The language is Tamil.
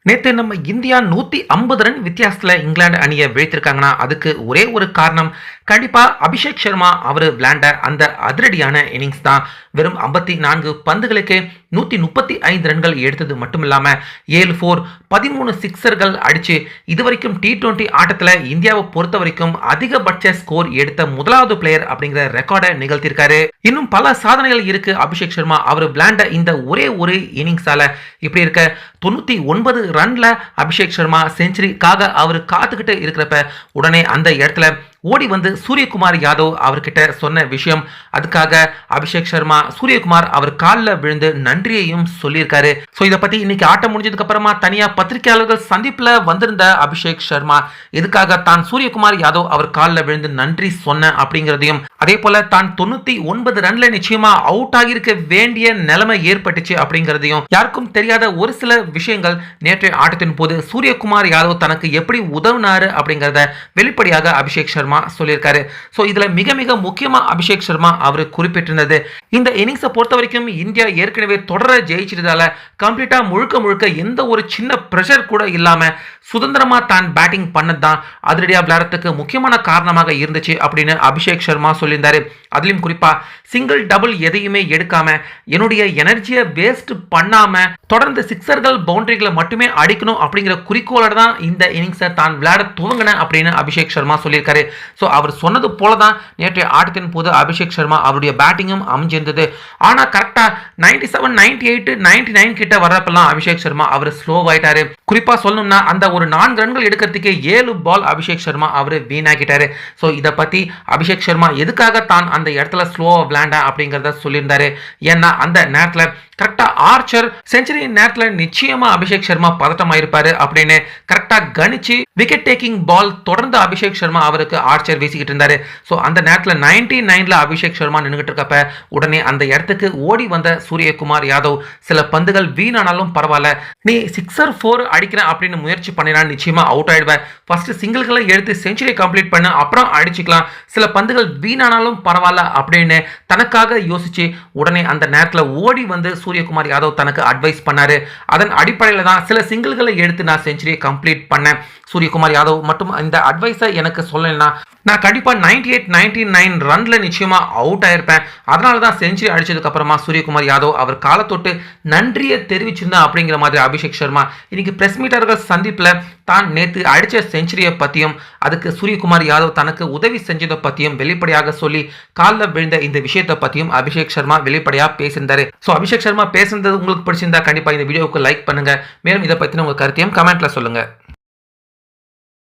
நேத்து நம்ம இந்தியா 150 ரன் வித்தியாசத்துல இங்கிலாந்து அணியை வீழ்த்திருக்காங்கன்னா அதுக்கு ஒரே ஒரு காரணம் கண்டிப்பா அபிஷேக் சர்மா அவர் விளையாண்ட அந்த அதிரடியான இன்னிங்ஸ் தான். வெறும் 54 பந்துகளுக்கு 135 ரன்கள் எடுத்தது மட்டும் இல்லாம 7 4 13 சிக்ஸர்கள் அடிச்சு இதுவரைக்கும் T20 ஆட்டத்துல இந்தியாவை பொறுத்த வரைக்கும் அதிகபட்ச ஸ்கோர் எடுத்த முதலாவது பிளேயர் அப்படிங்கிற ரெக்கார்டை நிகழ்த்திருக்காரு. இன்னும் பல சாதனைகள் இருக்கு அபிஷேக் சர்மா அவர் விளையாண்ட இந்த ஒரே ஒரு இன்னிங்ஸால. இப்படி இருக்க 99 ரன்ல அபிஷேக் சர்மா செஞ்சுரிக்காக அவர் காத்துக்கிட்டு இருக்கிறப்ப உடனே அந்த இடத்துல ஓடி வந்து சூரியகுமார் யாதவ் அவர்கிட்ட சொன்ன விஷயம், அதுக்காக அபிஷேக் சர்மா சூரியகுமார் அவர் காலில் விழுந்து நன்றியையும் சொல்லியிருக்காரு. ஸோ இதை பத்தி இன்னைக்கு ஆட்டம் முடிஞ்சதுக்கு அப்புறமா தனியா பத்திரிகையாளர்கள் சந்திப்புல வந்திருந்த அபிஷேக் சர்மா எதுக்காக தான் சூரியகுமார் யாதவ் அவர் காலில் விழுந்து நன்றி சொன்ன அப்படிங்கிறதையும், அதே போல தான் 99 ரன்ல நிச்சயமா அவுட் ஆகியிருக்க வேண்டிய நிலைமை ஏற்பட்டுச்சு அப்படிங்கிறதையும், யாருக்கும் தெரியாத ஒரு சில விஷயங்கள் நேற்றைய ஆட்டத்தின் போது சூரியகுமார் யாதவ் தனக்கு எப்படி உதவினாரு அப்படிங்கிறத வெளிப்படையாக அபிஷேக் சர்மா சொல்லியிருக்காரு. சோ இதுல மிக மிக முக்கியமா அபிஷேக் சர்மா அவர் குறிப்பிட்டிருந்தது, இந்த இன்னிங்ஸை பொறுத்த வரைக்கும் இந்தியா ஏற்கனவே தொடர ஜெயிச்சிட்டதால கம்ப்ளீட்டா முழுக்க முழுக்க எந்த ஒரு சின்ன பிரஷர் கூட இல்லாம சுதந்திரமா தான் பேட்டிங் பண்ணதான் அதிரடியா விளையாடுறதுக்கு முக்கியமான காரணமாக இருந்துச்சு அப்படின்னு அபிஷேக் சர்மா சொல்லியிருந்தாரு. அதுலயும் குறிப்பா சிங்கிள் டபுள் எதையுமே எடுக்காம என்னுடைய எனர்ஜியை வேஸ்ட் பண்ணாம தொடர்ந்து சிக்ஸர்கள் பவுண்டரிகளை மட்டுமே அடிக்கணும் அப்படிங்கிற குறிக்கோளோட தான் இந்த இன்னிங்ஸை தான் விளையாட துவங்கின அப்படின்னு அபிஷேக் சர்மா சொல்லியிருக்காரு. ஸோ அவர் சொன்னது போல தான் நேற்றைய ஆட்டத்தின் போது அபிஷேக் சர்மா அவருடைய பேட்டிங்கும் அமைஞ்சிருந்தது. ஆனா கரெக்டா 97 98 99 கிட்ட வர்றப்பெல்லாம் அபிஷேக் சர்மா அவர் ஸ்லோ ஆயிட்டாரு. குறிப்பா சொல்லணும்னா அந்த ஒரு 4 ரன்கள் எடுக்கிறதுக்கு 7 பால் அபிஷேக் சர்மா அவர் வீணாக்கிட்டாரு. ஸோ இதை பத்தி அபிஷேக் சர்மா எதுக்காக தான் அந்த இடத்துல ஸ்லோவா விளையாண்டா அப்படிங்கிறத சொல்லியிருந்தாரு. ஏன்னா அந்த நேரத்தில் கரெக்டா ஆர்ச்சர் செஞ்சுரி நேரத்தில் நிச்சயமா அபிஷேக் சர்மா பதட்டமாயிருப்பாரு அப்படின்னு கரெக்டா கணிச்சு விக்கெட் டேக்கிங் பால் தொடர்ந்து அபிஷேக் சர்மா அவருக்கு ஆர்ச்சர் வீசிக்கிட்டு இருந்தாரு. ஸோ அந்த நேரத்தில் 99ல அபிஷேக் சர்மா நின்றுகிட்டு இருக்கப்ப உடனே அந்த இடத்துக்கு ஓடி வந்த சூரியகுமார் யாதவ் சில பந்துகள் வீணானாலும் பரவாயில்ல, நீ 6-4 அடிக்கிறேன் அப்படின்னு முயற்சி பண்ணினா நிச்சயமா அவுட் ஆயிடுவேன், ஃபர்ஸ்ட் சிங்கிள்களை எடுத்து செஞ்சுரி கம்ப்ளீட் பண்ண அப்புறம் அடிச்சுக்கலாம், சில பந்துகள் வீணானாலும் பரவாயில்ல அப்படின்னு தனக்காக யோசிச்சு உடனே அந்த நேரத்தில் ஓடி வந்து சூரியகுமார் யாதவ் தனக்கு அட்வைஸ் பண்ணாரு. அதன் அடிப்படையில் தான் சில சிங்கிள்களை எடுத்து நான் செஞ்சுரியை கம்ப்ளீட் பண்ணேன். சூரியகுமார் யாதவ் மட்டும் இந்த அட்வைஸை எனக்கு சொல்லலைன்னா நான் கண்டிப்பா 98 99 ரன்ல நிச்சயமா அவுட் ஆயிருப்பேன். அதனால தான் செஞ்சுரி அடிச்சதுக்கு அப்புறமா சூரியகுமார் யாதவ் அவர் காலை தொட்டு நன்றியை தெரிவிச்சிருந்தா அப்படிங்கிற மாதிரி அபிஷேக் சர்மா இன்னைக்கு பிரஸ் மீட்டர்கள் சந்திப்புல தான் நேற்று அடிச்ச செஞ்சுரியை பத்தியும் அதுக்கு சூரியகுமார் யாதவ் தனக்கு உதவி செஞ்சதை பத்தியும் வெளிப்படையாக சொல்லி காலில் விழுந்த இந்த விஷயத்தை பத்தியும் அபிஷேக் சர்மா வெளிப்படையா பேசியிருந்தாரு. ஸோ அபிஷேக் சர்மா பேசுனது உங்களுக்கு பிடிச்சிருந்தா கண்டிப்பா இந்த வீடியோவுக்கு லைக் பண்ணுங்க. மேலும் இதை பத்தின உங்க கருத்தையும் கமெண்ட்ல சொல்லுங்க.